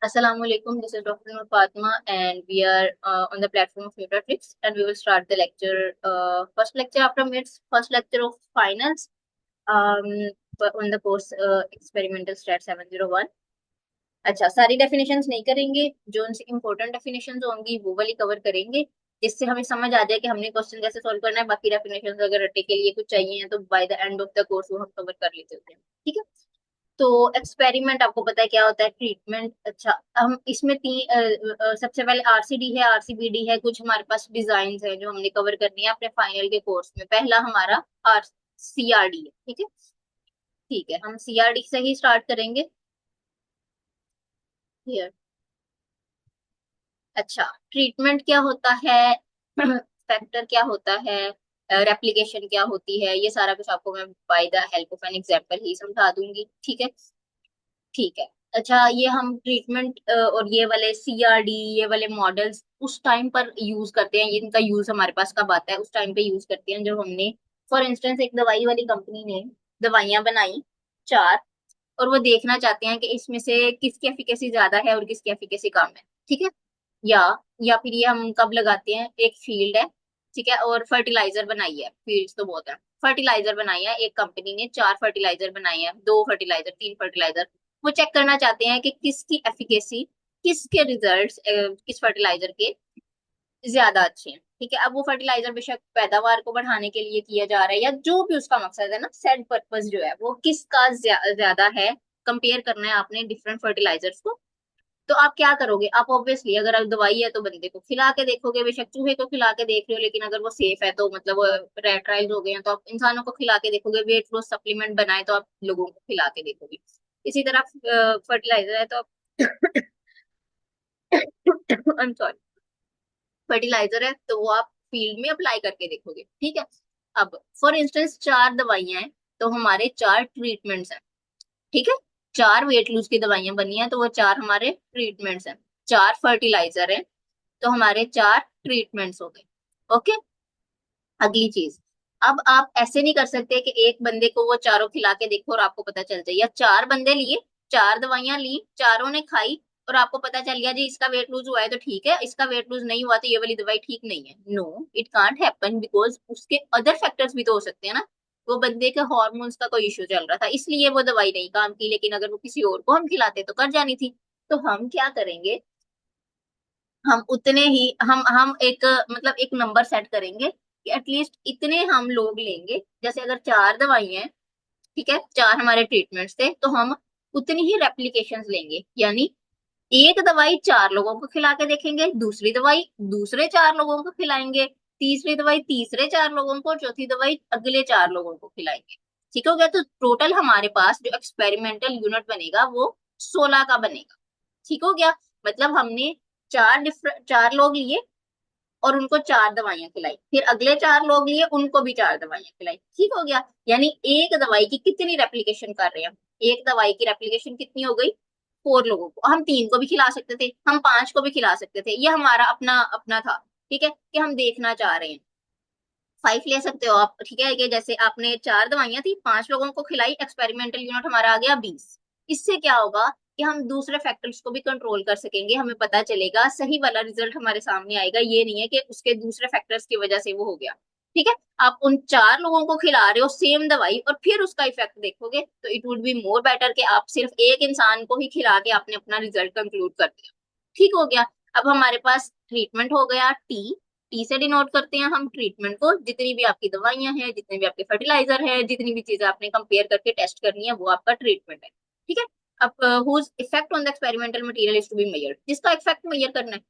Assalamualaikum. This is Dr. Nur Fatma, and we are on the platform of Nutratrix, and we will start the lecture. First lecture after MITS, first lecture of finance um, on the course Experimental Stat 701. अच्छा, सारी definitions नहीं करेंगे, जो उनसे important definitions होंगी वो वाली cover करेंगे, जिससे हमें समझ आ जाए कि हमने क्वेश्चन कैसे सॉल्व करना है। बाकी डेफिनेशंस अगर रट्टे के लिए कुछ चाहिए हैं तो by the end of the course वो हम कवर कर लेते होते हैं। ठीक है। तो एक्सपेरिमेंट आपको पता है क्या होता है, ट्रीटमेंट। अच्छा, हम इसमें सबसे पहले आरसीडी है, आरसीबीडी है, कुछ हमारे पास डिजाइन है जो हमने कवर करनी है अपने फाइनल के कोर्स में। पहला हमारा आर सीआरडी है। ठीक है। ठीक है, हम सीआरडी से ही स्टार्ट करेंगे। Here. अच्छा, ट्रीटमेंट क्या होता है, फैक्टर क्या होता है, रेप्लिकेशन क्या होती है, ये सारा कुछ आपको मैं by the help of an example ही समझा दूंगी। ठीक है। ठीक है। अच्छा, ये हम ट्रीटमेंट और ये वाले सीआरडी, ये वाले मॉडल्स उस टाइम पर यूज करते हैं। ये इनका यूज हमारे पास कब आता है, उस टाइम पे यूज करते हैं जब हमने, फॉर इंस्टेंस, एक दवाई वाली कंपनी ने दवाइयां बनाई चार, और वो देखना चाहते हैं कि इसमें से किसकी एफिकेसी ज्यादा है और किसकी एफिकेसी कम है। ठीक है। या या फिर ये हम कब लगाते हैं, एक फील्ड है, ठीक है, और फर्टिलाइजर बनाई है, फील्ड्स तो बहुत है, फर्टिलाइजर बनाई है एक कंपनी ने, चार फर्टिलाइजर बनाई है, दो फर्टिलाइजर, तीन फर्टिलाइजर। वो चेक करना चाहते हैं कि किसकी एफिकेसी, किसके रिजल्ट्स किस फर्टिलाइजर के ज्यादा अच्छे हैं। ठीक है। अब वो फर्टिलाइजर बेशक पैदावार को बढ़ाने के लिए किया जा रहा है, या जो भी उसका मकसद है ना, सेट पर्पस जो है वो किसका ज्यादा है, कंपेयर करना है आपने डिफरेंट फर्टिलाइजर्स को। तो आप क्या करोगे, आप ऑब्वियसली अगर आप दवाई है तो बंदे को खिला के देखोगे, बेशक चूहे को खिला के देख रहे हो, लेकिन अगर वो सेफ है तो मतलब रेड ट्रायल्स हो गए हैं तो आप इंसानों को खिला के देखोगे। वेट लॉस सप्लीमेंट बनाए तो आप लोगों को खिला के देखोगे। इसी तरह फर्टिलाइजर है तो आप आई एम सॉरी, फर्टिलाइजर है तो वो आप फील्ड में अप्लाई करके देखोगे। ठीक है। अब फॉर इंस्टेंस चार दवाइयां हैं तो हमारे चार ट्रीटमेंट्स हैं। ठीक है। चार वेट लूज की दवाइयां बनी हैं तो वो चार हमारे ट्रीटमेंट्स हैं। चार फर्टिलाइजर है तो हमारे चार ट्रीटमेंट्स हो गए। ओके। अगली चीज, अब आप ऐसे नहीं कर सकते कि एक बंदे को वो चारों खिला के देखो और आपको पता चल जाए, या चार बंदे लिए, चार दवाइयां ली, चारों ने खाई, और आपको पता चल गया जी इसका वेट लूज हुआ है तो ठीक है, इसका वेट लूज नहीं हुआ तो ये वाली दवाई ठीक नहीं है। No, it can't happen, because उसके अदर फैक्टर्स भी तो हो सकते हैं ना। वो बंदे के हार्मोन्स का कोई इश्यू चल रहा था इसलिए वो दवाई नहीं काम की, लेकिन अगर वो किसी और को हम खिलाते तो कर जानी थी। तो हम क्या करेंगे, हम उतने ही हम एक मतलब एक नंबर सेट करेंगे कि एटलीस्ट इतने हम लोग लेंगे। जैसे अगर चार दवाइयां हैं, ठीक है, चार हमारे ट्रीटमेंट्स थे, तो हम उतनी ही रेप्लीकेशंस लेंगे। यानी एक दवाई चार लोगों को खिला के देखेंगे, दूसरी दवाई दूसरे चार लोगों को खिलाएंगे, तीसरी दवाई तीसरे चार लोगों को, चौथी दवाई अगले चार लोगों को खिलाएंगे। ठीक हो गया। तो टोटल हमारे पास जो एक्सपेरिमेंटल यूनिट बनेगा वो 16 का बनेगा। ठीक हो गया। मतलब हमने चार लोग लिए और उनको चार दवाइयां खिलाई, फिर अगले चार लोग लिए, उनको भी चार दवाइयां खिलाई। ठीक हो गया। यानी एक दवाई की कितनी रेप्लिकेशन कर रहे हैं, एक दवाई की रेप्लिकेशन कितनी हो गई, फोर लोगों को। हम तीन को भी खिला सकते थे, हम पांच को भी खिला सकते थे, ये हमारा अपना अपना था। ठीक है, कि हम देखना चाह रहे हैं। फाइव ले सकते हो आप। ठीक है, कि जैसे आपने चार दवाइयां थी, पांच लोगों को खिलाई, एक्सपेरिमेंटल यूनिट हमारा आ गया 20। इससे क्या होगा कि हम दूसरे फैक्टर्स को भी कंट्रोल कर सकेंगे, हमें पता चलेगा, सही वाला रिजल्ट हमारे सामने आएगा। ये नहीं है कि उसके दूसरे फैक्टर्स की वजह से वो हो गया। ठीक है। आप उन चार लोगों को खिला रहे हो सेम दवाई और फिर उसका इफेक्ट देखोगे तो it would be more better कि आप सिर्फ एक इंसान को ही खिला के आपने अपना रिजल्ट कंक्लूड कर दिया। ठीक हो गया। अब हमारे पास ट्रीटमेंट हो गया टी। टी से डिनोट करते हैं हम ट्रीटमेंट को, जितनी भी आपकी दवाइयां हैं, जितने भी आपके फर्टिलाइजर है, जितनी भी चीजें आपने कंपेयर करके टेस्ट करनी है, वो आपका ट्रीटमेंट है। ठीक है। अब whose effect on the experimental material is to be measured, जिसका इफेक्ट मेजर करना है।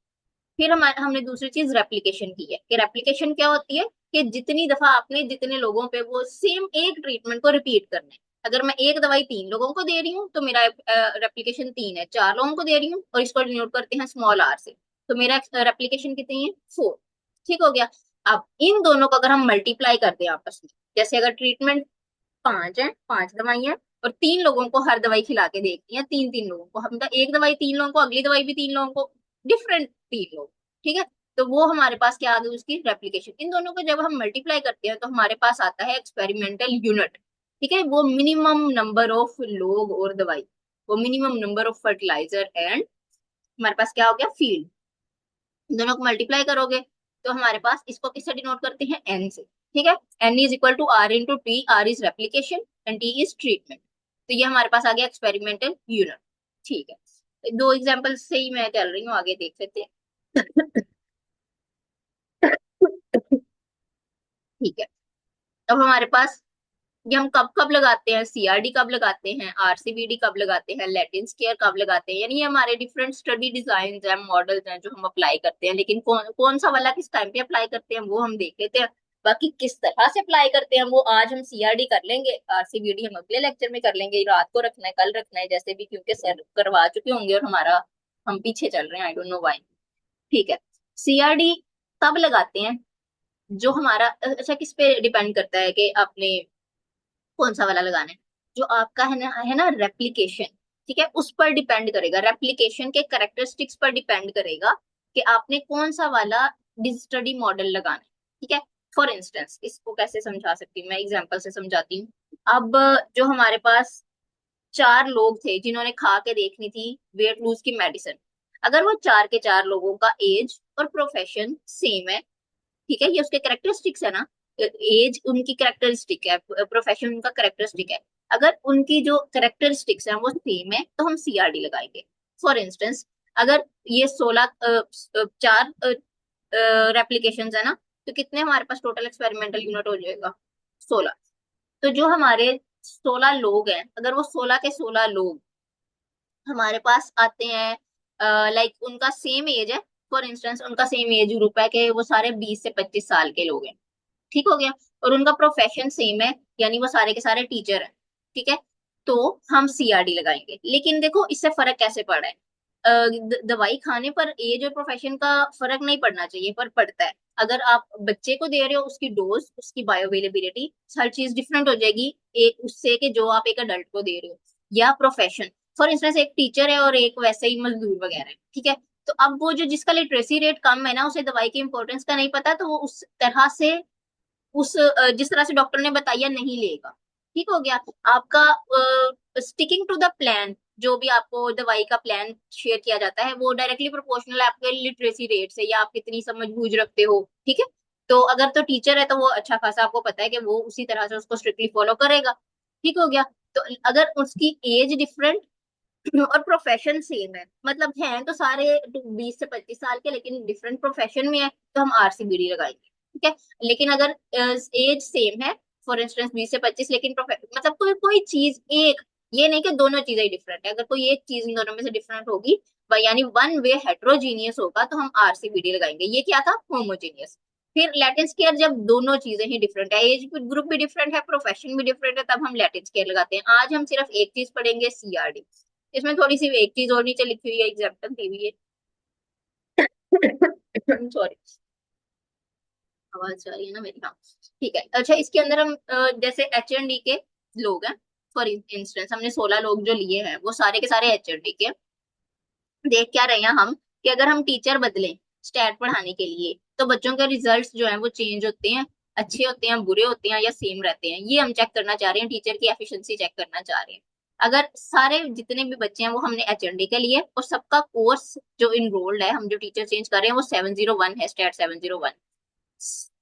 फिर हमारे हमने दूसरी चीज रेप्लिकेशन की है, कि रेप्लिकेशन क्या होती है, कि जितनी दफा आपने जितने लोगों पे वो सेम एक ट्रीटमेंट को रिपीट करना है। अगर मैं एक दवाई तीन लोगों को दे रही हूँ तो मेरा रेप्लिकेशन तीन है, चार लोगों को दे रही हूँ और इसको डिनोट करते हैं स्मॉल आर से, तो मेरा रेप्लिकेशन कितनी है, फोर। ठीक हो गया। अब इन दोनों को अगर हम मल्टीप्लाई करते हैं आपस में, जैसे अगर ट्रीटमेंट पांच है, पांच दवाइयां, और तीन लोगों को हर दवाई खिला के देखती है, तीन तीन लोगों को, हम एक दवाई तीन लोगों को, अगली दवाई भी तीन लोगों को, डिफरेंट तीन लोग। ठीक है। तो वो हमारे पास क्या आ गई, उसकी रेप्लिकेशन। इन दोनों को जब हम मल्टीप्लाई करते हैं तो हमारे पास आता है एक्सपेरिमेंटल यूनिट। ठीक है, वो मिनिमम नंबर ऑफ लोग और दवाई, वो minimum number of fertilizer and हमारे पास क्या हो गया, फील्ड। दोनों को मल्टीप्लाई करोगे तो हमारे पास, इसको किससे डिनोट करते हैं, एन से। ठीक है, n is equal to r into t, r is replication and t is treatment. तो ये हमारे पास आ गया एक्सपेरिमेंटल यूनिट। ठीक है, दो एग्जांपल से ही मैं चल रही हूँ, आगे देख लेते हैं। ठीक है, अब हमारे पास ये हम कब कब लगाते हैं, सीआरडी कब लगाते हैं, आरसीबीडी कब लगाते हैं, लैटिन स्क्वायर कब लगाते हैं, यानी ये हमारे डिफरेंट स्टडी डिजाइन हैं, मॉडल्स हैं जो हम अप्लाई करते हैं। लेकिन कौन कौन सा वाला किस टाइम पे अप्लाई करते हैं वो हम देख लेते हैं। बाकी किस तरह से अप्लाई करते हैं वो आज हम सीआरडी कर लेंगे, आरसीबीडी हम अगले लेक्चर में कर लेंगे। रात को रखना है, कल रखना है, जैसे भी, क्योंकि सर करवा चुके होंगे और हमारा, हम पीछे चल रहे हैं, आई डोंट नो व्हाई। ठीक है, सीआरडी तब लगाते हैं जो हमारा, अच्छा किस पे डिपेंड करता है कि आपने कौन सा वाला लगाना है, जो आपका है ना रेप्लिकेशन। ठीक है, उस पर डिपेंड करेगा, रेप्लिकेशन के करेक्टरिस्टिक्स पर डिपेंड करेगा कि आपने कौन सा वाला स्टडी मॉडल लगाना है। ठीक है, फॉर इंस्टेंस इसको कैसे समझा सकती हूँ, मैं एग्जांपल से समझाती हूँ। अब जो हमारे पास चार लोग थे जिन्होंने खा के देखनी थी वेट लूज की मेडिसिन, अगर वो चार के चार लोगों का एज और प्रोफेशन सेम है, ठीक है, ये उसके करेक्टरिस्टिक्स है ना, एज उनकी करेक्टरिस्टिक है, प्रोफेशन उनका करेक्टरिस्टिक है, अगर उनकी जो करेक्टरिस्टिक्स हैं वो सेम है तो हम सीआरडी लगाएंगे। फॉर इंस्टेंस, अगर ये 16 चार रेप्लीकेशन है ना, तो कितने हमारे पास टोटल एक्सपेरिमेंटल यूनिट हो जाएगा, 16। तो जो हमारे 16 लोग हैं, अगर वो 16 के 16 लोग हमारे पास आते हैं, लाइक उनका सेम एज है, फॉर इंस्टेंस उनका सेम एज ग्रुप है कि वो सारे 20 से 25 साल के लोग हैं, ठीक हो गया, और उनका प्रोफेशन सेम है, यानी वो सारे के सारे टीचर हैं। ठीक है, तो हम सीआरडी लगाएंगे। लेकिन देखो इससे फर्क कैसे पड़ा है, दवाई खाने पर एज और प्रोफेशन का फर्क नहीं पड़ना चाहिए, पर पड़ता है। अगर आप बच्चे को दे रहे हो, उसकी डोज, उसकी बायोअवेलेबिलिटी, हर चीज डिफरेंट हो जाएगी एक उससे कि जो आप एक अडल्ट को दे रहे हो, या प्रोफेशन। फॉर इंस्टेंस एक टीचर है और एक वैसे ही मजदूर वगैरह है, ठीक है, तो अब वो जो जिसका लिटरेसी रेट कम है ना, उसे दवाई की इंपॉर्टेंस का नहीं पता, तो वो उस तरह से उस जिस तरह से डॉक्टर ने बताया नहीं लेगा। ठीक हो गया, आपका स्टिकिंग टू द प्लान, जो भी आपको दवाई का प्लान शेयर किया जाता है वो डायरेक्टली प्रोपोर्शनल है आपके लिटरेसी रेट से, या आप कितनी समझ बूझ रखते हो। ठीक है, तो अगर तो टीचर है तो वो अच्छा खासा आपको पता है कि वो उसी तरह से उसको स्ट्रिक्टली फॉलो करेगा। ठीक हो गया, तो अगर उसकी एज डिफरेंट और प्रोफेशन सेम है, मतलब हैं तो सारे 20 से 25 साल के, लेकिन डिफरेंट प्रोफेशन में है, तो हम आरसीबीडी लगाएंगे। ठीक है, लेकिन अगर एज सेम है, फॉर इंस्टेंस 20 से 25, लेकिन मतलब कोई कोई चीज एक, ये नहीं कि दोनों चीजें डिफरेंट है, अगर कोई एक चीज इन दोनों में से डिफरेंट होगी, यानी वन वे हेट्रोजीनियस होगा, तो हम आरसीबीडी लगाएंगे। ये क्या था, होमोजीनियस। फिर लैटिन स्केयर, जब दोनों चीजें ही डिफरेंट है, एज ग्रुप भी डिफरेंट है, प्रोफेशन भी डिफरेंट है, तब हम लैटिन स्केयर लगाते हैं। आज हम सिर्फ एक चीज पढ़ेंगे, सीआरडी। इसमें थोड़ी सी एक चीज और नीचे लिखी हुई है, एग्जाम्पल दी हुई है। सॉरी, आवाज आ रही है ना मेरी, हाँ। ठीक है, अच्छा इसके अंदर हम जैसे एच एंड डी के लोग हैं, फॉर इंस्टेंस हमने 16 लोग जो लिए हैं वो सारे के सारे एच एंड डी के। देख क्या रहे हैं हम, कि अगर हम टीचर बदलें स्टैट पढ़ाने के लिए, तो बच्चों के रिजल्ट्स जो हैं वो चेंज होते हैं, अच्छे होते हैं, बुरे होते हैं, या सेम रहते हैं, ये हम चेक करना चाह रहे हैं, टीचर की एफिशिएंसी चेक करना चाह रहे हैं। अगर सारे जितने भी बच्चे हैं वो हमने एचएनडी के लिए, और सबका कोर्स जो इनरोल्ड है, हम जो टीचर चेंज कर रहे हैं वो 701 है, स्टैट 701,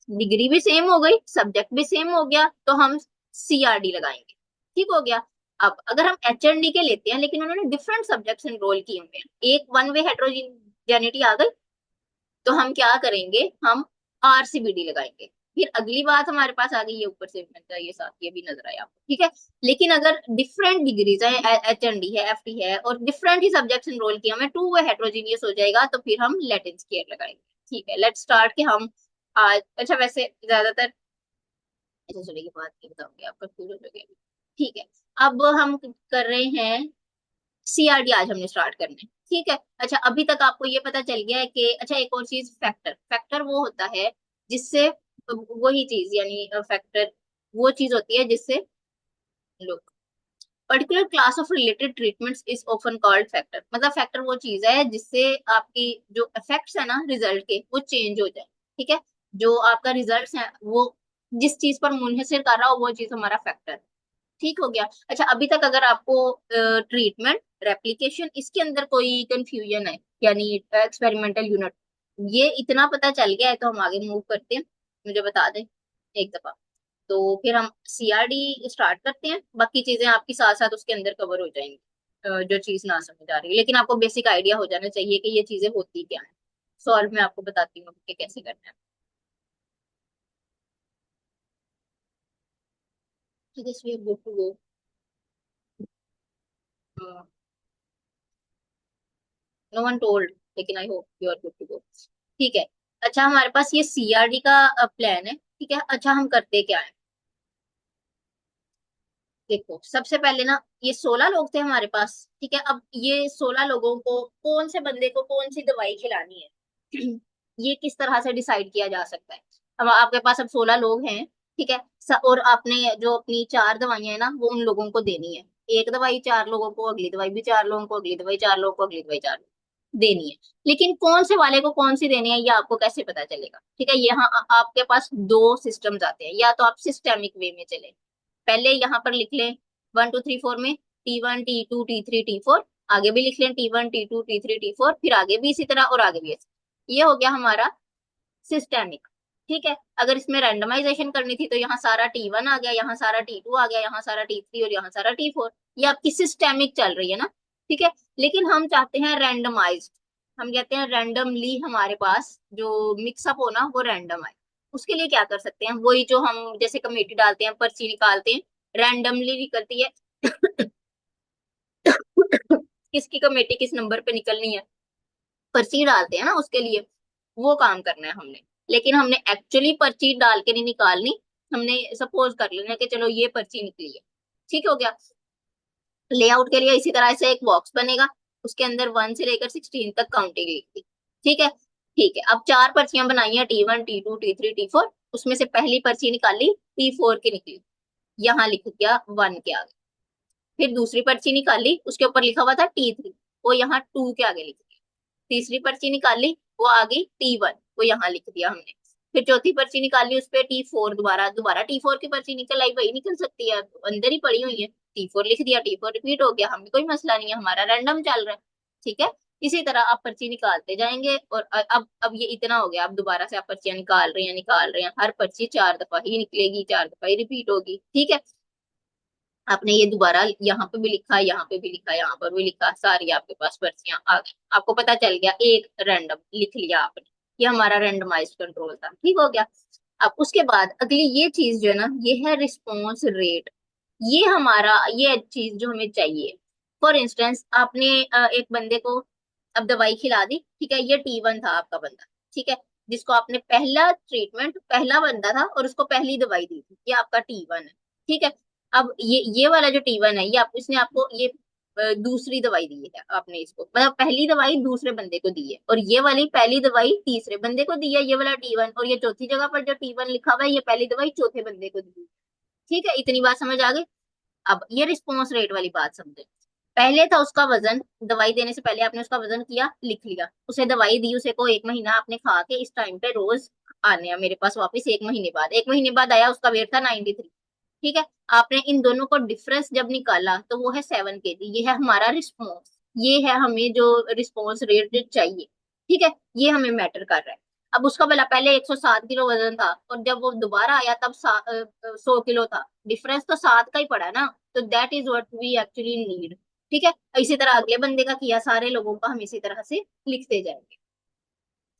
डिग्री भी सेम हो गई, सब्जेक्ट भी सेम हो गया, तो हम सीआरडी लगाएंगे। ठीक हो गया, अब अगर हम एचएनडी के लेते हैं लेकिन उन्होंने डिफरेंट सब्जेक्ट्स एनरोल किए हुए हैं, एक वन वे हेट्रोजेनिटी आ गई, तो हम क्या करेंगे, हम आरसीबीडी लगाएंगे। फिर अगली बात हमारे पास आ गई, ये ऊपर से मिलता है, ये साथ ये भी नजर आया आपको, ठीक है। लेकिन अगर डिफरेंट डिग्रीज है, एच एन डी है, एफ टी है, और डिफरेंट ही सब्जेक्ट्स एनरोल किया, हमें टू वे हेट्रोजीनियस हो जाएगा, तो फिर हम लैटिन स्केयर लगाएंगे। ठीक है, लेट्स स्टार्ट के हम आज, अच्छा वैसे ज्यादातर, अच्छा चलिए बात की बताऊंगी, आपका क्लियर हो गया। ठीक है, अब हम कर रहे हैं सीआरडी, आज हमने स्टार्ट करना है। ठीक है, अच्छा अभी तक आपको ये पता चल गया है कि, अच्छा एक और चीज, फैक्टर, फैक्टर वो होता है जिससे, वही चीज यानी फैक्टर वो चीज होती है जिससे, लोग, particular class of related treatments is often called factor, मतलब फैक्टर वो चीज है जिससे आपकी जो इफेक्ट्स है ना रिजल्ट के, वो चेंज हो जाए। ठीक है, जो आपका रिजल्ट्स है वो जिस चीज पर मुनहसिर कर रहा हो, वो चीज हमारा फैक्टर। ठीक हो गया। अच्छा, अभी तक अगर आपको ट्रीटमेंट, रेप्लिकेशन, इसके अंदर कोई कंफ्यूजन है, यानी एक्सपेरिमेंटल यूनिट, ये इतना पता चल गया है, तो हम आगे मूव करते हैं। मुझे बता दें एक दफा, तो फिर हम सीआरडी स्टार्ट करते हैं। बाकी चीजें आपकी साथ साथ उसके अंदर कवर हो जाएंगी, जो चीज ना समझ आ रही है, लेकिन आपको बेसिक आइडिया हो जाना चाहिए कि ये चीजें होती क्या है। सॉल्व में आपको बताती हूँ कि कैसे करना है। ठीक है, we are good to go. No one told, लेकिन I hope you are good to go. ठीक है। अच्छा, हमारे पास ये सीआरडी का प्लान है। ठीक है। अच्छा, हम करते क्या है, देखो सबसे पहले ना, ये 16 लोग थे हमारे पास। ठीक है। अब ये 16 लोगों को कौन से बंदे को कौन सी दवाई खिलानी है ये किस तरह से डिसाइड किया जा सकता है। अब आपके पास अब 16 लोग हैं। ठीक है। और आपने जो अपनी 4 दवाइयां है ना, वो उन लोगों को देनी है। एक दवाई 4 लोगों को, अगली दवाई भी 4 लोगों को, अगली दवाई 4 लोगों को, अगली दवाई 4 लोगों को देनी है। लेकिन कौन से वाले को कौन सी देनी है, ये आपको कैसे पता चलेगा। ठीक है। यहाँ आपके पास दो सिस्टम्स आते हैं, या तो आप सिस्टेमिक वे में चले, पहले यहाँ पर लिख लें 1 2 3 4 में T1 T2 T3 T4, आगे भी लिख लें T1 T2 T3 T4, फिर आगे भी इसी तरह और आगे भी ऐसे। ये हो गया हमारा सिस्टेमिक। ठीक है। अगर इसमें रैंडमाइजेशन करनी थी, तो यहाँ सारा T1 आ गया, यहाँ सारा T2 आ गया, यहाँ सारा T3 और यहाँ सारा T4। ये आपकी सिस्टेमिक चल रही है ना। ठीक है। लेकिन हम चाहते हैं रैंडमाइज्ड, हम कहते हैं रैंडमली हमारे पास जो मिक्सअप हो ना, वो रैंडम आए। उसके लिए क्या कर सकते हैं, वही जो हम जैसे कमेटी डालते हैं, पर्ची निकालते हैं, रैंडमली निकलती है किसकी कमेटी किस नंबर पे निकलनी है, पर्ची डालते हैं ना, उसके लिए वो काम करना है हमने। लेकिन हमने एक्चुअली पर्ची डाल के नहीं निकालनी, हमने सपोज कर लेना कि चलो ये पर्ची निकली है। ठीक हो गया। लेआउट के लिए इसी तरह से एक बॉक्स बनेगा, उसके अंदर 1 से लेकर 16 तक काउंटिंग लिखी। ठीक है। ठीक है। अब 4 पर्चियां बनाई हैं, T1 T2 T3 T4, उसमें से पहली पर्ची निकाली, T4 की निकली, यहाँ लिख दिया 1 के आगे। फिर दूसरी पर्ची निकाली, उसके ऊपर लिखा हुआ था T3, वो यहाँ 2 के आगे लिख दिया। तीसरी पर्ची निकाली, वो आ गई T1, वो यहाँ लिख दिया हमने। फिर चौथी पर्ची निकाली, उस पे T4, दोबारा दोबारा T4 की पर्ची निकल आई, वही निकल सकती है, अंदर ही पड़ी हुई है। T4 लिख दिया, T4 रिपीट हो गया, हमें कोई मसला नहीं है, हमारा रैंडम चल रहा है। ठीक है। इसी तरह आप पर्ची निकालते जाएंगे, और अब ये इतना हो गया, अब दोबारा से आप पर्चियां निकाल रहे हैं, हर पर्ची 4 दफा ही निकलेगी, 4 दफा ही रिपीट होगी। ठीक है। आपने ये दोबारा यहाँ पे भी लिखा, यहाँ पे भी लिखा, यहाँ पर भी लिखा, सारी आपके पास पर्चियां आ गई, आपको पता चल गया, एक रैंडम लिख लिया आपने। ये हमारा रैंडमाइज्ड कंट्रोल था। ठीक हो गया। अब उसके बाद अगली ये चीज जो है ना, ये है रिस्पॉन्स रेट। ये हमारा, ये चीज जो हमें चाहिए। फॉर इंस्टेंस, आपने एक बंदे को अब दवाई खिला दी। ठीक है। ये T1 था आपका बंदा। ठीक है। जिसको आपने पहला ट्रीटमेंट, पहला बंदा था और उसको पहली दवाई दी थी, ये आपका T1 है। ठीक है। अब ये वाला जो T1 है, ये आप, इसने आपको ये दूसरी दवाई दी है, आपने इसको मतलब पहली दवाई दूसरे बंदे को दी है, और ये वाली पहली दवाई तीसरे बंदे को दी है, ये वाला T1, और ये चौथी जगह पर जो T1 लिखा हुआ है, ये पहली दवाई चौथे बंदे को दी है। ठीक है। इतनी बात समझ आ गई। अब ये रिस्पॉन्स रेट वाली बात समझे। पहले था उसका वजन, दवाई देने से पहले आपने उसका वजन किया, लिख लिया, उसे दवाई दी, उसे को 1 महीना आपने खा के इस टाइम पे रोज आने हैं मेरे पास वापस 1 महीने बाद। 1 महीने बाद आया, उसका वेट था 93। ठीक है। आपने इन दोनों को डिफरेंस जब निकाला, तो वो है 7 kg। ये है हमारा रिस्पॉन्स, ये है हमें जो रिस्पॉन्स रेट चाहिए। ठीक है। ये हमें मैटर कर रहा है। अब उसका भला पहले 107 किलो वजन था, और जब वो दोबारा आया तब 100 किलो था, डिफरेंस तो 7 का ही पड़ा ना। तो that is what we actually need. ठीक है। इसी तरह अगले बंदे का किया, सारे लोगों का हम इसी तरह से लिखते जाएंगे।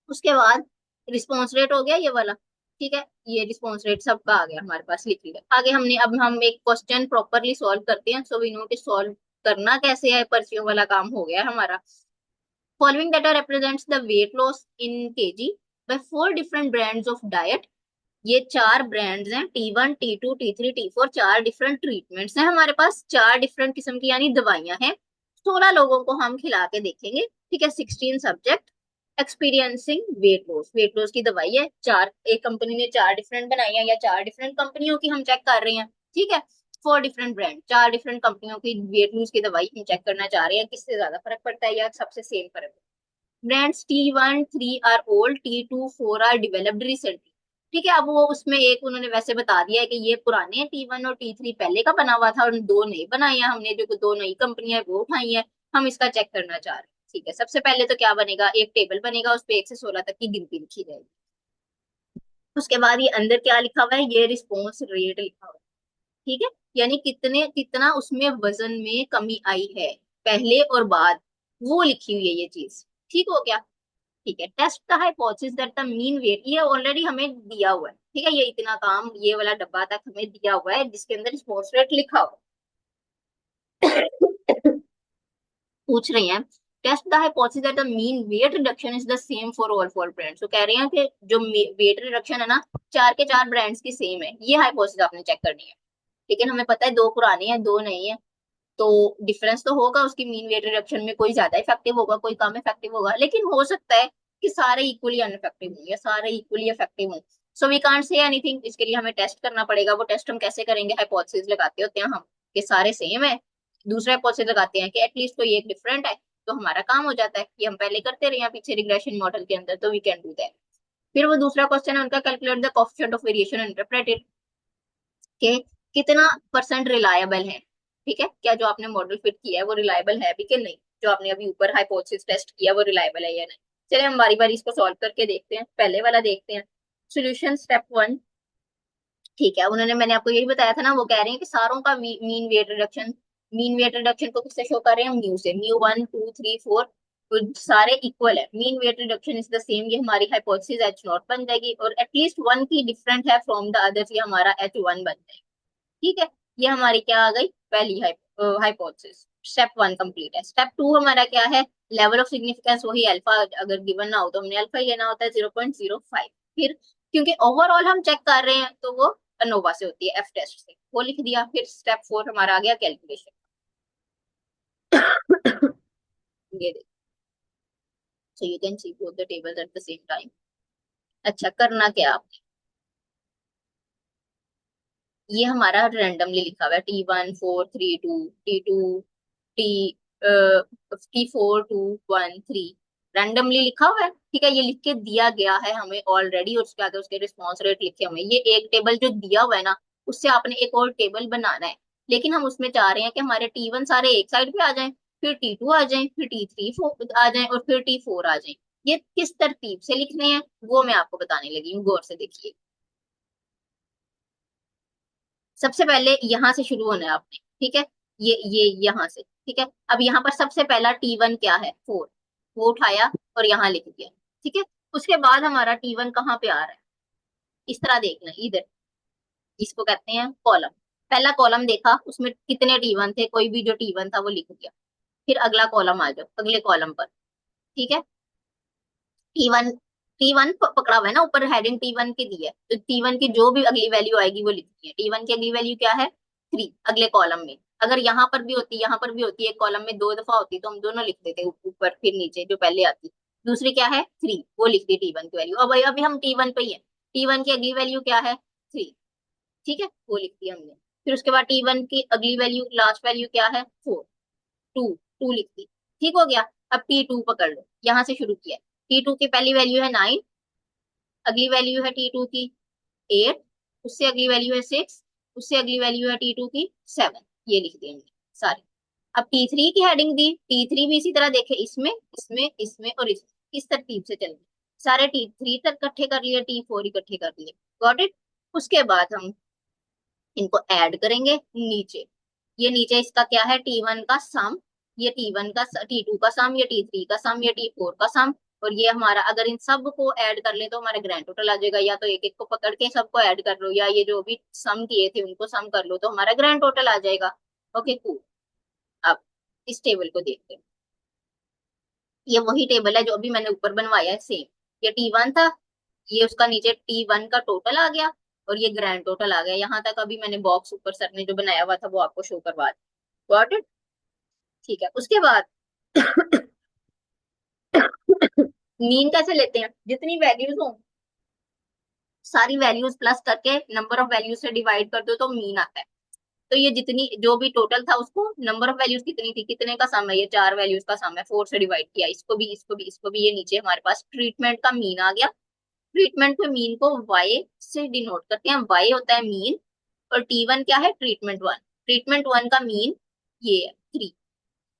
उसके बाद रिस्पॉन्स रेट हो गया ये वाला। ठीक है। ये रिस्पॉन्स रेट सबका आ गया हमारे पास, लिख लिया आगे हमने। अब हम एक क्वेश्चन प्रॉपरली सॉल्व करते हैं, सो वी नो कि सॉल्व करना कैसे है, पर्चियों वाला काम हो गया हमारा। Following data represents the weight loss in kg by 4 different brands of diet. ये 4 ब्रांड्स हैं, T1 T2 T3 T4, 4 different treatments हैं हमारे पास, 4 डिफरेंट किस्म की यानी दवाइयां हैं। 16 लोगों को हम खिला के देखेंगे। ठीक है। 16 subject experiencing weight loss, weight loss की दवाई है, चार, एक कंपनी ने 4 डिफरेंट बनाई है, या 4 डिफरेंट कंपनियों की हम चेक कर रहे हैं। ठीक है। 4 डिफरेंट ब्रांड, 4 डिफरेंट कंपनियों की वेट लॉस की दवाई हम चेक करना चाह रहे हैं, किससे ज्यादा फर्क पड़ता है या सबसे सेम फर्क। Brands T1 3 are old, T2 4 are developed recently. ठीक है, अब वो उसमें एक उन्होंने वैसे बता दिया है कि ये पुराने T1 और T3 पहले का बना हुआ था और दो नई बनाई है हमने, जो कि दो नई कंपनियां वो उठाई है, हम इसका चेक करना चाह रहे हैं। ठीक है, सबसे पहले तो क्या बनेगा, एक टेबल बनेगा, उस पे 1 से 16 तक की गिनती लिखी जाएगी। उसके बाद ये अंदर क्या लिखा हुआ है, ये रिस्पॉन्स रेट लिखा हुआ है। ठीक है, यानी कितने कितना उसमें वजन में कमी आई है पहले और बाद, वो लिखी हुई है ये चीज। ठीक हो गया। ठीक है, test the hypothesis that the mean weight, ये ऑलरेडी हमें दिया हुआ है। ठीक है, ये इतना काम ये वाला डब्बा तक हमें दिया हुआ है जिसके अंदर रिस्पॉन्स रेट लिखा हुआ है। पूछ रही हैं, test the hypothesis that the mean weight reduction is the same for all four brands. तो कह रहे हैं कि जो वेट रिडक्शन है ना, चार के चार ब्रांड्स की सेम है, ये हाइपोथेसिस आपने चेक करनी है। लेकिन हमें पता है दो पुरानी है दो नई है, तो डिफरेंस तो होगा उसकी मीन वेट रिडक्शन में, कोई ज्यादा इफेक्टिव होगा कोई कम इफेक्टिव होगा, लेकिन हो सकता है कि सारे इक्वली अनइफेक्टिव हों या सारे इक्वली इफेक्टिव हों। So we can't say anything, इसके लिए हमें टेस्ट करना पड़ेगा। वो टेस्ट हम कैसे करेंगे, हाइपोथेसिस लगाते होते हैं हम कि सारे सेम है, दूसरा हाइपोथेसिस लगाते हैं कि एटलीस्ट कोई एक डिफरेंट है, तो हमारा काम हो जाता है। ये हम पहले करते रहे हैं पीछे रिग्रेशन मॉडल के अंदर, तो वी कैन डू दैट। फिर वो दूसरा क्वेश्चन है उनका, calculate the coefficient of variation interpreted, कि कितना परसेंट रिलायबल है। ठीक है, क्या जो आपने मॉडल फिट किया है वो रिलायबल है भी कि नहीं, जो आपने अभी ऊपर हाइपोथेसिस टेस्ट किया वो रिलायबल है या नहीं। चलिए हम बारी बारी इसको सॉल्व करके देखते हैं। पहले वाला देखते हैं, सॉल्यूशन स्टेप 1। ठीक है, उन्होंने मैंने आपको यही बताया था ना, वो कह रहे हैं कि सारों का mean weight reduction, mean weight reduction को किससे शो कर रहे हैं हम, म्यू से, म्यू 1 2 3 4, तो सारे इक्वल है, mean weight reduction is the same, ये हमारी हाइपोथेसिस H0 बन जाएगी, और एटलीस्ट वन की डिफरेंट है फ्रॉम द अदर्स, ये हमारा H1 बन जाएगा। ठीक है, ये हमारी क्या आ गई, पहली हाइपोथेसिस। स्टेप 1 कंप्लीट है। स्टेप 2 हमारा क्या है, लेवल ऑफ सिग्निफिकेंस, वही अल्फा, अगर गिवन ना हो तो हमने अल्फा ही लेना होता है 0.05। फिर क्योंकि ओवरऑल हम चेक कर रहे हैं तो वो अनोवा से होती है, एफ टेस्ट से, वो लिख दिया। फिर स्टेप 4 हमारा आ गया कैलकुलेशन। ये देखो, so you can C both the tables at the same time. अच्छा, करना क्या आपने, ये हमारा रैंडमली लिखा हुआ है, T1 4 3 2, T2 T T4 2 1 3, randomly लिखा हुआ है। ठीक है, ये लिख के दिया गया है हमें ऑलरेडी, और उसके आगे उसके रिस्पॉन्स रेट लिखे हुए हैं। ये एक टेबल जो दिया हुआ है ना, उससे आपने एक और टेबल बनाना है, लेकिन हम उसमें चाह रहे हैं कि हमारे T1 सारे एक साइड पे आ जाएं, फिर T2 आ जाएं, फिर T3 आ जाएं, और फिर T4 आ जाएं। ये किस तरतीब से लिखने हैं वो मैं आपको बताने लगी हूँ, गौर से देखिए। सबसे पहले यहाँ से शुरू होना है आपने। ठीक है, ये यहाँ से। ठीक है, अब यहाँ पर सबसे पहला T1 क्या है, 4, वो उठाया और यहाँ लिख दिया। ठीक है, उसके बाद हमारा T1 कहाँ पे आ रहा है, इस तरह देखना इधर, इसको कहते हैं कॉलम। पहला कॉलम देखा, उसमें कितने T1 थे, कोई भी जो T1 था वो लिख दिया। फिर अगला कॉलम आ जाओ, अगले कॉलम पर। ठीक है, T1, T1 पकड़ा हुआ है ना ऊपर, हेडिंग T1 की दी है, तो T1 की जो भी अगली वैल्यू आएगी वो लिखनी है। T1 की अगली वैल्यू क्या है, 3, अगले कॉलम में। अगर यहाँ पर भी होती, यहाँ पर भी होती, एक कॉलम में 2 दफा होती तो हम दोनों लिख देते, ऊपर फिर नीचे जो पहले आती। दूसरी क्या है, 3, वो लिख दी T1 की वैल्यू। अब अभी हम T1 पे ही है, T1 की अगली वैल्यू क्या है, 3। ठीक है, वो लिख दी हमने। फिर उसके बाद T1 की अगली वैल्यू, लास्ट वैल्यू क्या है, 4, 2, 2 लिख दी। ठीक हो गया। अब T2 पकड़ लो, यहाँ से शुरू किया। T2 की पहली वैल्यू है 9, अगली वैल्यू है T2 की 8, उससे अगली वैल्यू है 6, उससे अगली वैल्यू है T2 की 7। ये लिख दिए हमने सारे। अब T3 की हेडिंग दी, T3 भी इसी तरह देखे, इसमें इसमें इसमें और इसमें, इस तरतीब से चल गए। सारे T3 तक इकट्ठे कर लिए, T4 इकट्ठे कर लिए। Got it. उसके बाद हम इनको ऐड करेंगे नीचे। ये नीचे इसका क्या है, T1 का सम, ये T1 का, T2 का सम, ये T3 का सम, ये T4 का सम, और ये हमारा, अगर इन सब को ऐड कर ले तो हमारा ग्रैंड टोटल आ जाएगा। या तो एक एक को पकड़ के सबको ऐड कर लो, या ये जो भी सम किए थे उनको सम कर लो, तो हमारा ग्रैंड टोटल आ जाएगा। Okay cool. अब इस टेबल को देखते हैं, ये वही टेबल है जो अभी मैंने ऊपर बनवाया है, सेम। ये T1 था, ये उसका नीचे T1 का टोटल आ गया, और ये ग्रैंड टोटल आ गया। यहाँ तक अभी मैंने बॉक्स ऊपर सर ने जो बनाया हुआ था वो आपको शो करवा दिया। Got it. ठीक है, उसके बाद मीन कैसे लेते हैं, जितनी वैल्यूज हो सारी वैल्यूज प्लस करके नंबर ऑफ वैल्यूज से डिवाइड कर दो तो मीन आता है। तो ये जितनी जो भी टोटल था उसको, नंबर ऑफ वैल्यूज कितनी थी, कितने का सम है, ये 4 वैल्यूज का सम है, 4 से डिवाइड किया, इसको भी इसको भी इसको भी, ये नीचे हमारे पास ट्रीटमेंट का मीन आ गया। ट्रीटमेंट पे मीन को y से डिनोट करते हैं, y होता है मीन, और T1 क्या है, ट्रीटमेंट 1। ट्रीटमेंट 1 का मीन ये है 3,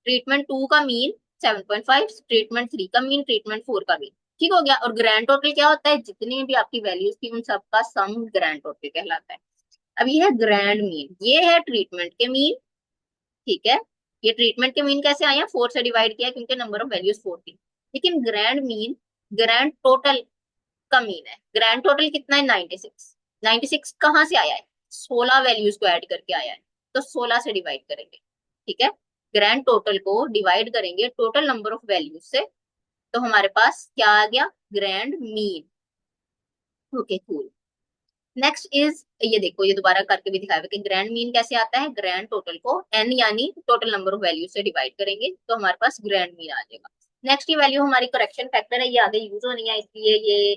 ट्रीटमेंट 2 का मीन 7.5, ट्रीटमेंट 3 का मीन, ट्रीटमेंट 4 का मीन। ठीक हो गया। और ग्रैंड टोटल क्या होता है, जितनी भी आपकी वैल्यूज थी उन सबका सम ग्रैंड टोटल कहलाता है। अब ये है ग्रैंड मीन, ये है ट्रीटमेंट के मीन। ठीक है, ये ट्रीटमेंट के मीन कैसे आए हैं, 4 से डिवाइड किया क्योंकि नंबर ऑफ वैल्यूज 4 थी। लेकिन ग्रैंड मीन ग्रैंड टोटल का मीन है। ग्रैंड टोटल कितना है, 96। 96 कहाँ से आया है, 16 वैल्यूज को ऐड करके आया है, तो 16 से डिवाइड करेंगे। ठीक है, ग्रैंड टोटल को डिवाइड करेंगे टोटल नंबर ऑफ वैल्यूज से, तो हमारे पास क्या आ गया, grand mean. Okay cool. Next is, ये देखो ये दोबारा करके भी दिखाया कि ग्रैंड मीन कैसे आता है, ग्रैंड टोटल को एन यानी टोटल नंबर ऑफ वैल्यू से डिवाइड करेंगे तो हमारे पास ग्रैंड मीन आ जाएगा। नेक्स्ट ये वैल्यू हमारी करेक्शन फैक्टर है, ये आगे यूज होनी है, इसलिए ये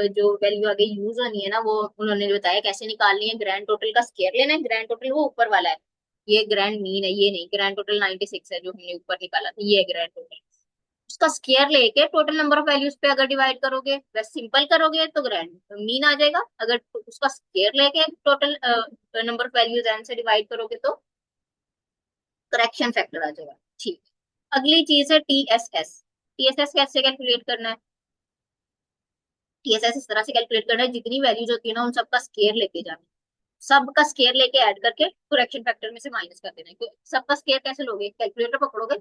जो वैल्यू आगे यूज होनी है ना वो उन्होंने बताया कैसे निकालनी है। ग्रैंड टोटल का स्केयर लेना है, ग्रैंड टोटल वो ऊपर वाला है, ये ग्रैंड मीन है, ये नहीं। ग्रैंड टोटल 96 है जो हमने ऊपर निकाला था, ये है ग्रैंड टोटल। उसका स्केयर लेके टोटल नंबर ऑफ वैल्यूज पे अगर डिवाइड करोगे, वैसे सिंपल करोगे तो ग्रैंड मीन आ जाएगा। अगर उसका स्केयर लेके total number of values n से डिवाइड करोगे तो करेक्शन फैक्टर आ जाएगा। ठीक, अगली चीज है टीएसएस। टीएसएस कैसे कैलकुलेट करना है, टीएसएस इस तरह से कैलकुलेट करना है, जितनी वैल्यूज होती है ना उन सबका स्केयर लेके जाना है, सबका स्केयर लेके ऐड करके करेक्शन फैक्टर में से माइनस कर देना है। सबका स्केयर कैसे लोगे, कैलकुलेटर पकड़ोगे,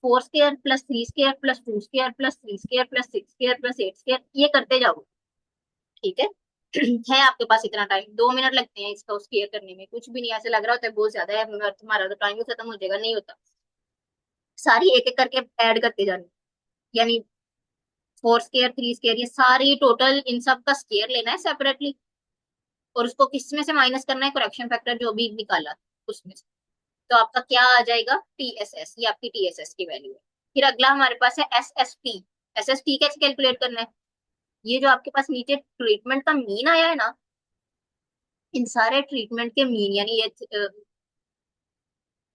4 square plus 3 square plus 2 square plus 3 square plus 6 square plus 8 square, ये करते जाओ। ठीक है है आपके पास इतना टाइम, 2 मिनट लगते हैं इसका स्केयर करने में, कुछ भी नहीं। ऐसे लग रहा होता है बहुत ज्यादा है, तुम्हारा तो टाइम ही खत्म हो जाएगा, नहीं होता। सारी एक एक करके ऐड करते जानी, यानी 4 स्केयर 3 स्केयर ये सारी टोटल इन सब का स्केयर लेना है सेपरेटली, और उसको किस में से माइनस करना है, करेक्शन फैक्टर जो भी निकाला उसमें से। तो आपका क्या आ जाएगा, टीएसएस, ये आपकी टीएसएस की वैल्यू है। फिर अगला हमारे पास है एसएसटी। एसएसटी कैसे कैलकुलेट करना है, ये जो आपके पास नीचे ट्रीटमेंट का मीन आया है ना, इन सारे ट्रीटमेंट के मीन, यानी ये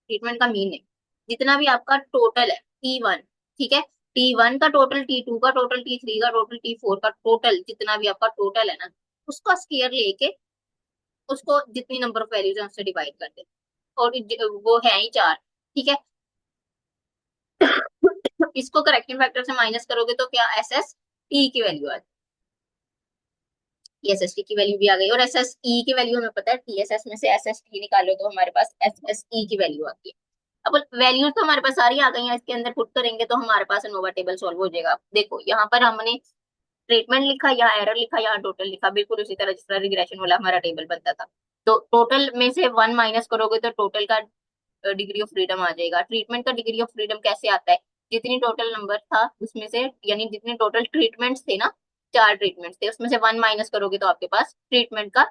ट्रीटमेंट का मीन है, जितना भी आपका टोटल है T1। ठीक है, T1 का टोटल, T2 का टोटल, T3 का टोटल, T4 का टोटल, जितना भी आपका टोटल है ना, उसका स्केयर लेके उसको जितनी नंबर ऑफ वैल्यूज है उससे डिवाइड कर दे, और वो है ही 4। ठीक है इसको करेक्टिंग फैक्टर से माइनस करोगे तो क्या, एस एस टी की वैल्यू आ जाएगी। एस एस टी की वैल्यू भी आ गई, और एस एस ई की वैल्यू हमें पता है, टी एस एस में से एस एस टी निकालो तो हमारे पास एस एस ई की वैल्यू आती है। अब वैल्यूज तो हमारे पास सारी आ गई हैं, इसके अंदर पुट करेंगे तो हमारे पास नोवा टेबल सॉल्व हो जाएगा। देखो यहाँ पर हमने ट्रीटमेंट लिखा, यहाँ एरर लिखा, यहाँ टोटल लिखा, बिल्कुल उसी तरह जिस तरह रिग्रेशन वाला हमारा टेबल बनता था। तो टोटल में से 1 माइनस करोगे तो टोटल का डिग्री ऑफ फ्रीडम आ जाएगा। ट्रीटमेंट का डिग्री ऑफ फ्रीडम कैसे आता है, जितनी टोटल नंबर था उसमें से, यानी जितने टोटल ट्रीटमेंट्स थे ना, 4 ट्रीटमेंट्स थे, उसमें से 1 माइनस करोगे तो आपके पास ट्रीटमेंट का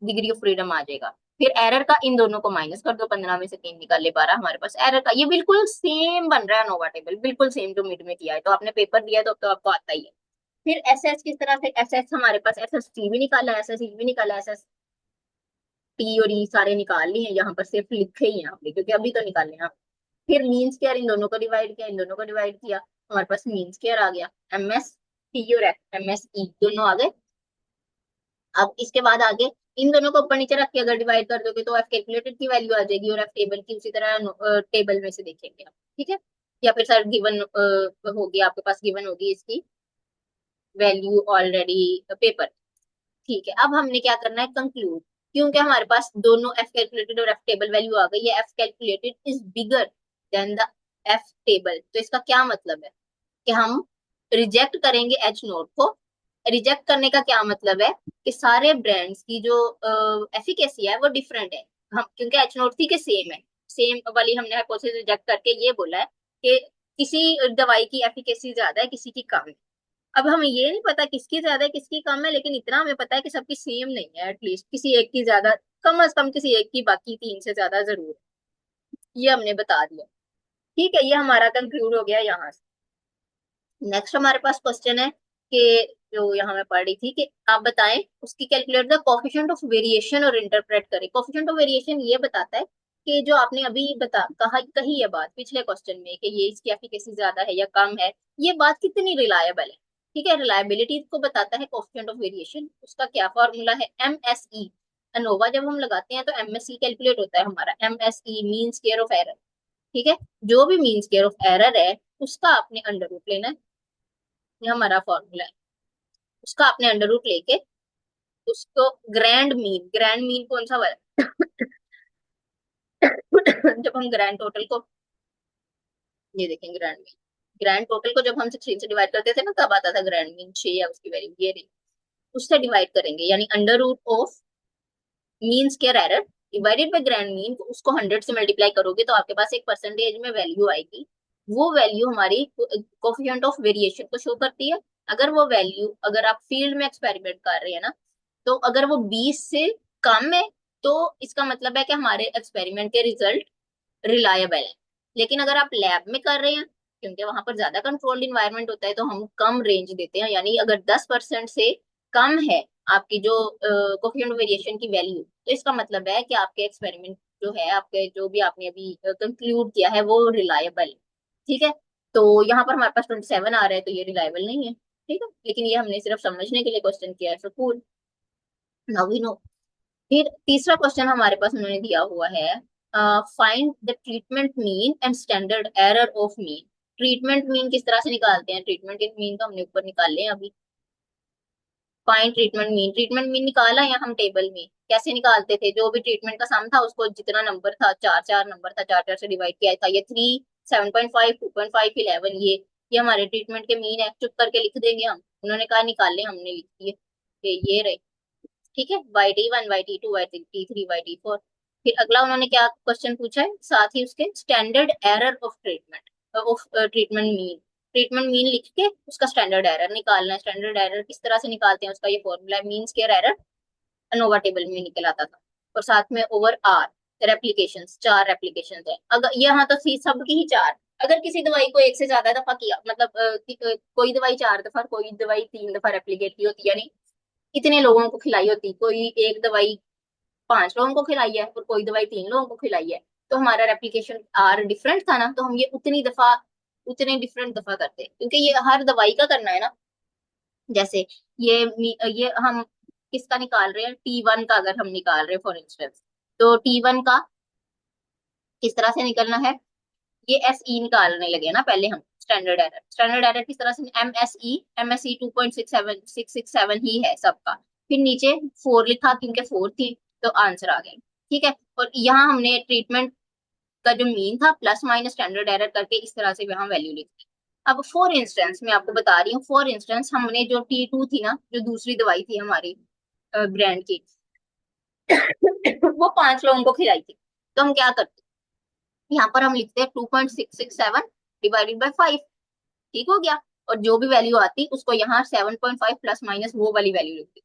डिग्री ऑफ फ्रीडम आ जाएगा। फिर एरर का इन दोनों को माइनस कर दो, 15 में से 3 निकाल ले 12, हमारे पास एरर का ये बिल्कुल सेम बन रहा है नोवा टेबल, बिल्कुल सेम जो मिड में किया है। तो आपने पेपर दिया है तो अब तो आपको आता ही है। फिर एस एस किस तरह से, एस एस हमारे पास एस एस टी भी निकाला, एस एस ई भी निकाला, एस एस टी और ई सारे निकाल लिए हैं, यहाँ पर सिर्फ लिखे ही हैं आपने क्योंकि अभी तो निकाले हैं। फिर मीन स्क्वायर इन दोनों को डिवाइड किया, इन दोनों को डिवाइड किया, हमारे पास मीन स्क्वायर आ गया। एम एस टी और एम एस ई दोनों आ गए। अब इसके बाद आगे इन दोनों को ऊपर नीचे रख के अगर डिवाइड कर दोगे तो एफ कैलकुलेटेड की वैल्यू आ जाएगी, और एफ टेबल की उसी तरह टेबल में से देखेंगे आप। ठीक है, या फिर सर गिवन होगी, आपके पास गिवन होगी इसकी वैल्यू ऑलरेडी पेपर। ठीक है, अब हमने क्या करना है, कंक्लूड। क्योंकि हमारे पास दोनों एफ कैलकुलेटेड और एफ टेबल वैल्यू आ गई है, F calculated is bigger than the F table, तो इसका क्या मतलब है कि हम रिजेक्ट करेंगे एच नोट को। रिजेक्ट करने का क्या मतलब है कि सारे ब्रांड्स की जो एफिकेसी है वो डिफरेंट है। हम क्योंकि एच नोट थी कि सेम है, सेम वाली हमने हाइपोथेसिस रिजेक्ट करके ये बोला है कि किसी दवाई की एफिकेसी ज्यादा है, किसी की कम है। अब हमें ये नहीं पता किसकी ज्यादा है किसकी कम है, लेकिन इतना हमें पता है कि सबकी सेम नहीं है, एटलीस्ट किसी एक की ज्यादा, कम अज कम किसी एक की, बाकी 3 से ज्यादा जरूर है, ये हमने बता दिया। ठीक है, ये हमारा कंक्लूड हो गया यहाँ से। नेक्स्ट हमारे पास क्वेश्चन है कि जो यहाँ मैं पढ़ रही थी कि आप बताएं उसकी calculate the coefficient of variation और इंटरप्रेट करें। कोफिशिएंट ऑफ वेरिएशन ये बताता है कि जो आपने अभी कही है बात पिछले क्वेश्चन में कि ये इसकी एफिकेसी ज्यादा है या कम है, ये बात कितनी रिलायबल है। ठीक है, रिलायबिलिटी को बताता है कोएफिशिएंट ऑफ वेरिएशन, उसका क्या फॉर्मूला है, एमएसई। अनोवा जब हम लगाते हैं तो एमएसई कैलकुलेट होता है हमारा, MSE mean square of error. ठीक है, जो भी मीन स्क्वायर ऑफ एरर है उसका आपने अंडर रूट लेना है, ये हमारा फॉर्मूला है। उसका आपने अंडर रूट लेके उसको ग्रैंड मीन कौन सा वाला जब हम ग्रैंड टोटल को, ये देखें ग्रैंड टोटल को जब हम 16 से डिवाइड करते थे ना तब आता था ग्रैंड मीन 6 या उसकी वैल्यू ये रही, उससे डिवाइड करेंगे, यानी under root of mean square error divided by grand mean, उसको 100 से मल्टीप्लाई करोगे तो आपके पास एक परसेंटेज में वैल्यू आएगी। वो वैल्यू हमारी कोफिशिएंट ऑफ वेरिएशन को शो करती है। अगर वो वैल्यू, अगर आप फील्ड में एक्सपेरिमेंट कर रहे हैं ना, तो अगर वो 20 से कम है तो इसका मतलब है कि हमारे एक्सपेरिमेंट के रिजल्ट रिलायबल है। लेकिन अगर आप लैब में कर रहे हैं, क्योंकि वहां पर ज्यादा कंट्रोल्ड इन्वायरमेंट होता है, तो हम कम रेंज देते हैं, यानी अगर 10% से कम है आपकी जो कोफिशिएंट वेरिएशन की वैल्यू, तो इसका मतलब है कि आपके एक्सपेरिमेंट जो है, आपके जो भी आपने अभी कंक्लूड किया है वो रिलायबल है। ठीक है, तो यहाँ पर हमारे पास 27 आ रहा है, तो ये रिलायबल नहीं है। ठीक है, लेकिन ये हमने सिर्फ समझने के लिए क्वेश्चन किया है, so cool, now we know. फिर तीसरा क्वेश्चन हमारे पास उन्होंने दिया हुआ है, find the treatment mean and standard error of mean. Treatment mean किस तरह से निकालते हैं, ट्रीटमेंट मीन तो हमने ऊपर निकाले हैं अभी। फाइंड ट्रीटमेंट मीन निकाला है हम टेबल में, कैसे निकालते थे, जो भी ट्रीटमेंट का सम था उसको जितना नंबर था, चार चार नंबर था, चार चार से डिवाइड किया था, ये 3, 7.5, 2.5, 11, ये हमारे ट्रीटमेंट के मीन है, चुप करके लिख देंगे हम, उन्होंने कहा निकाले, हमने लिख दिए, ये रहे। ठीक है, YT1, YT2, YT3, YT4। फिर अगला उन्होंने क्या क्वेश्चन पूछा है, साथ ही उसके standard error of treatment mean, treatment mean लिख के उसका स्टैंडर्ड एरर निकालना है। स्टैंडर्ड एरर किस तरह से निकालते हैं, उसका ये फॉर्मूला है, mean square error ANOVA table में निकल आता था, और साथ में ओवर आर रेप्लीकेशन, 4 रेप्लीकेशन है। अगर यहाँ तो थी सबकी ही 4, अगर किसी दवाई को एक से ज्यादा दफा किया, मतलब कोई दवाई 4 दफा, कोई दवाई 3 दफा रेप्लीकेट की होती, यानी कितने लोगों को खिलाई होती, कोई एक दवाई 5 लोगों को खिलाई है और कोई दवाई 3 लोगों को खिलाई है, तो हमारा रेप्लिकेशन आर डिफरेंट था ना, तो हम ये उतने डिफरेंट दफा करते हैं, क्योंकि ये हर दवाई का करना है ना। जैसे ये हम किसका निकाल रहे हैं, T1 का अगर हम निकाल रहे हैं फॉर इंस्टेंस, तो T1 का किस तरह से निकलना है, ये SE निकालने लगे ना पहले हम, स्टैंडर्ड एरर किस तरह से, एमएसई 2.67667 ही है सबका। फिर नीचे 4 लिखा क्योंकि 4 थी, तो आंसर आ गया। ठीक है, और यहाँ हमने ट्रीटमेंट का जो मीन था प्लस माइनस स्टैंडर्ड एरर करके इस तरह से वहां वैल्यू लिखी। अब फॉर इंस्टेंस मैं आपको बता रही हूँ, फॉर इंस्टेंस हमने जो T2 थी ना, जो दूसरी दवाई थी हमारी ब्रांड की वो 5 लोगों को खिलाई थी, तो हम क्या करते, यहाँ पर हम लिखते हैं 2.667 डिवाइडेड बाई 5, ठीक हो गया। और जो भी वैल्यू आती उसको यहाँ 7.5 प्लस माइनस वो वाली वैल्यू लिखती।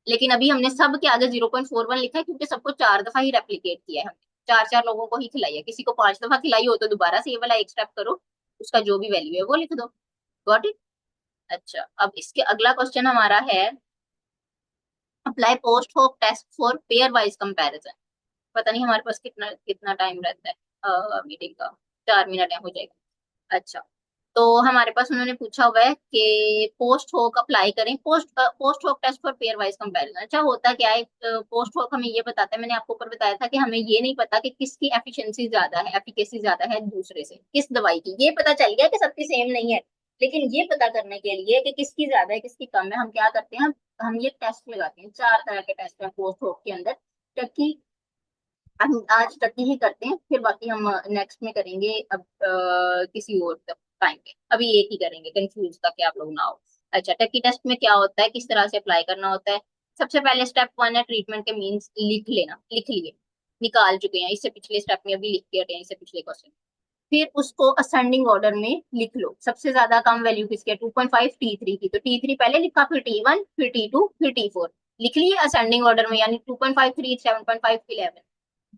लेकिन अभी हमने सब के आगे 0.41 लिखा है, क्योंकि सबको 4 दफा ही रेप्लीकेट किया है हमने, चार चार लोगों को ही खिलाई है, किसी को 5 दफा खिलाई हो तो दोबारा से ये वाला एक स्टेप करो, उसका जो भी वैल्यू है वो लिख दो। Got it. अच्छा, अब इसके अगला क्वेश्चन हमारा है, apply post hoc test for pairwise comparison. पता नहीं हमारे पास कितना कितना टाइम रहता है मीटिंग का, 4 मिनट है, हो जाएगा। अच्छा, तो हमारे पास उन्होंने पूछा हुआ है कि पोस्ट होक अप्लाई करें, post hoc test for pairwise comparison. अच्छा, होता क्या है, पोस्ट होक हमें ये बताता है, मैंने आपको ऊपर बताया था कि हमें ये नहीं पता कि किसकी एफिशिएंसी ज्यादा है, एफिकेसी ज्यादा है दूसरे से, किस दवाई की, ये पता चल गया कि सबकी सेम नहीं है, लेकिन ये पता करने के लिए कि किसकी ज्यादा है किसकी कम है, हम क्या करते हैं, हम ये टेस्ट लगाते हैं। 4 तरह के टेस्ट हैं पोस्ट होक के अंदर, टक्की, हम आज तक ही करते हैं, फिर बाकी हम नेक्स्ट में करेंगे, अब किसी और टाइम पे, अभी एक ही करेंगे, कंफ्यूज का क्या आप लोग ना हो। अच्छा, टक्की टेस्ट में क्या होता है, किस तरह से अप्लाई करना होता है, सबसे पहले स्टेप 1 है ट्रीटमेंट के मीन्स लिख लेना, लिख लिए, निकाल चुके हैं, इससे पिछले स्टेप में अभी लिख के हटे हैं, इससे पिछले क्वेश्चन। फिर उसको असेंडिंग ऑर्डर में लिख लो, सबसे ज्यादा कम वैल्यू किसकी है, 2.5 T3 की, तो T3 पहले लिखा, फिर T1, फिर T2, फिर T4, लिख लिए असेंडिंग ऑर्डर में, यानी 2.5, 3, 7.5, 11,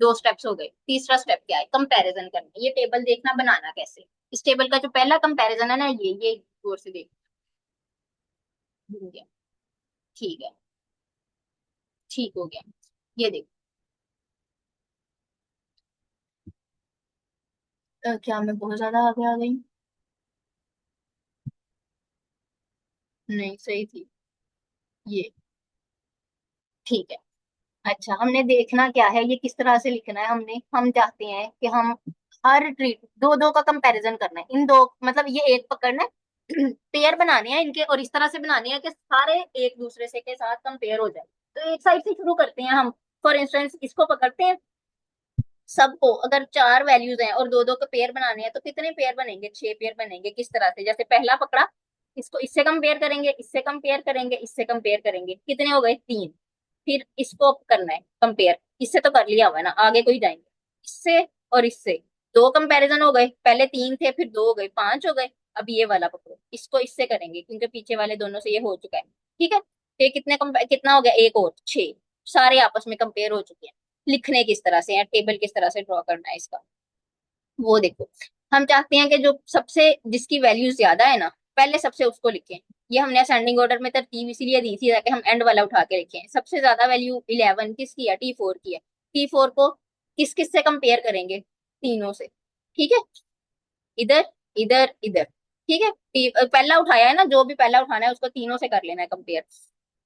2 स्टेप्स हो गए। तीसरा स्टेप क्या है, कंपैरिजन करना, ये टेबल देखना बनाना कैसे, इस टेबल का जो पहला कंपैरिजन है ना, ये गौर से देख, हो गया, ठीक है, ठीक हो गया, ये देख, क्या मैं बहुत ज्यादा आगे आ गई, नहीं सही थी ये। ठीक है। अच्छा, हमने देखना क्या है, ये किस तरह से लिखना है हमने, हम चाहते हैं कि हम हर ट्रीट दो दो का कंपैरिजन करना है, इन दो मतलब ये एक पकड़ना है पेयर बनाने हैं इनके, और इस तरह से बनाने हैं कि सारे एक दूसरे से के साथ कंपेयर हो जाए। तो एक साइड से शुरू करते हैं हम। फॉर इंस्टेंस इसको पकड़ते हैं, सबको अगर चार वैल्यूज हैं और दो दो के पेयर बनाने हैं तो कितने पेयर बनेंगे, छह पेयर बनेंगे। किस तरह से, जैसे पहला पकड़ा, इसको इससे कंपेयर करेंगे, इससे कंपेयर करेंगे, इससे कंपेयर करेंगे, कितने हो गए, तीन। फिर इसको करना है कंपेयर, इससे तो कर लिया हुआ है ना, आगे कोई जाएंगे, इससे और इससे दो कंपैरिजन हो गए, पहले तीन थे फिर दो हो गए, पांच हो गए। अब ये वाला पकड़ो, इसको इससे करेंगे क्योंकि पीछे वाले दोनों से ये हो चुका है। ठीक है, तो ये कितना हो गया, एक और छह, सारे आपस में कंपेयर हो चुके हैं। लिखने किस तरह से है, टेबल किस तरह से ड्रॉ करना है इसका, वो देखो। हम चाहते हैं कि जो सबसे जिसकी वैल्यू ज्यादा है ना, पहले सबसे उसको लिखें। ये हमने असेंडिंग ऑर्डर में तरतीब इसीलिए दी थी ताकि हम एंड वाला उठा के लिखें। सबसे ज्यादा वैल्यू 11 किसकी है, T4 की है। T4 को किस किस से कंपेयर करेंगे, तीनों से। ठीक है, इधर इधर इधर। ठीक है, पहला उठाया है ना, जो भी पहला उठाना है उसको तीनों से कर लेना है कंपेयर।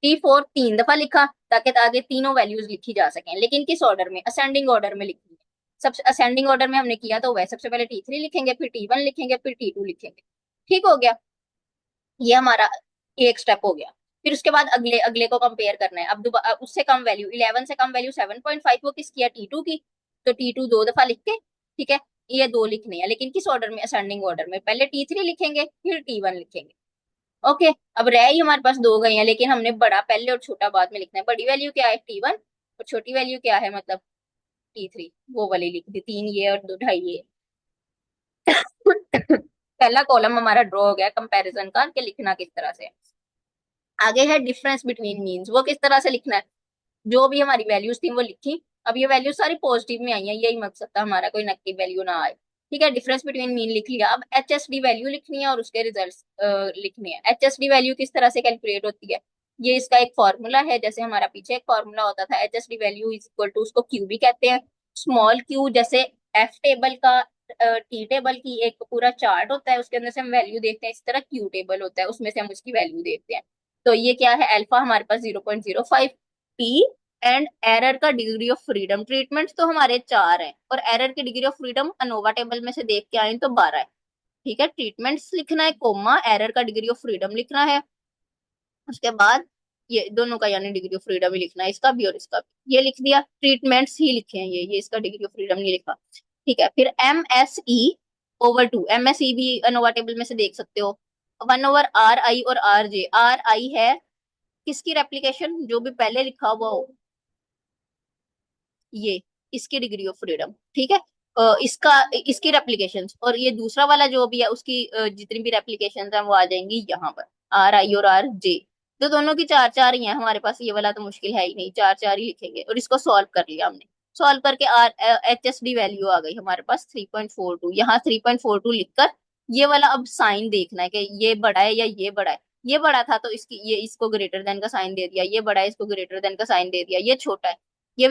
T4 तीन दफा लिखा ताकि आगे तीनों वैल्यूज लिखी जा सकें, लेकिन किस ऑर्डर में, असेंडिंग ऑर्डर में लिखनी है। सबसे असेंडिंग ऑर्डर में हमने किया तो वह सबसे पहले T3 लिखेंगे, फिर T1 लिखेंगे, फिर T2 लिखेंगे। ठीक हो गया, ये हमारा एक स्टेप हो गया। फिर उसके बाद अगले अगले को कंपेयर करना है। अब दोबारा उससे कम वैल्यू, 11 से कम वैल्यू 7.5, वो किसकी है, T2 की। तो T2 दो दफा लिख के, ठीक है, ये दो लिखने हैं, लेकिन किस ऑर्डर में, असेंडिंग ऑर्डर में। पहले T3 लिखेंगे फिर T1 लिखेंगे। ओके, अब रह ही हमारे पास दो गए हैं, लेकिन हमने बड़ा पहले और छोटा बाद में लिखना है। बड़ी वैल्यू क्या है, T1, और छोटी वैल्यू क्या है, मतलब T3, वो वाली लिख दी, तीन ये और दो ढाई ये। पहला कॉलम हमारा ड्रॉ हो गया कंपैरिजन का, कि लिखना किस तरह से है। आगे है डिफरेंस बिटवीन मीन्स, वो किस तरह से लिखना है। जो भी हमारी वैल्यूज थी वो लिखी, अब ये वैल्यू सारी पॉजिटिव में आई है, यही मकसद था हमारा, कोई नेगेटिव वैल्यू ना आए। ठीक है, डिफरेंस बिटवीन मीन लिख लिया। अब HSD वैल्यू लिखनी है और उसके रिजल्ट्स लिखने हैं। HSD वैल्यू किस तरह से कैलकुलेट होती है, ये इसका एक फॉर्मूला है। जैसे हमारा पीछे एक फॉर्मूला होता था, HSD value is equal to, उसको क्यू भी कहते हैं। स्मॉल क्यू, जैसे F टेबल का, T टेबल की एक पूरा चार्ट होता है, उसके अंदर से हम वैल्यू देखते हैं, इस तरह क्यू टेबल होता है, उसमें से हम उसकी वैल्यू देखते हैं। तो ये क्या है, अल्फा हमारे पास 0.05, P एंड एरर का डिग्री ऑफ फ्रीडम। ट्रीटमेंट्स तो हमारे चार हैं, और एरर की degree of freedom ANOVA table में से देख के आए तो 12 है। ठीक है, ट्रीटमेंट्स लिखना है, कोमा एरर का डिग्री ऑफ फ्रीडम लिखना है। उसके बाद ये दोनों का यानी डिग्री ऑफ फ्रीडम ही लिखना है, इसका भी और इसका भी। ये लिख दिया, ट्रीटमेंट्स ही लिखे हैं ये इसका डिग्री ऑफ फ्रीडम नहीं लिखा। ठीक है, फिर MSE/2, MSE भी अनोवा टेबल में से देख सकते हो। 1/RI और RJ। RI है किसकी रेप्लीकेशन, जो भी पहले लिखा हुआ हो, ये इसकी डिग्री ऑफ फ्रीडम। ठीक है, इसका इसकी रेप्लीकेशन, और ये दूसरा वाला जो भी है उसकी जितनी भी रेप्लीकेशन है वो आ जाएंगी यहाँ पर, RI और RJ। तो दोनों की चार चार ही है हमारे पास, ये वाला तो मुश्किल है ही नहीं, चार चार ही लिखेंगे। और इसको सॉल्व कर लिया हमने, सॉल्व करके HSD वैल्यू आ गई हमारे पास 3.42। यहाँ 3.42 लिखकर ये वाला अब साइन देखना है कि ये बड़ा है या ये बड़ा है। ये बड़ा था तो इसकी ये इसको ग्रेटर देन का साइन दे दिया, ये बड़ा है इसको ग्रेटर देन का साइन दे दिया, ये छोटा है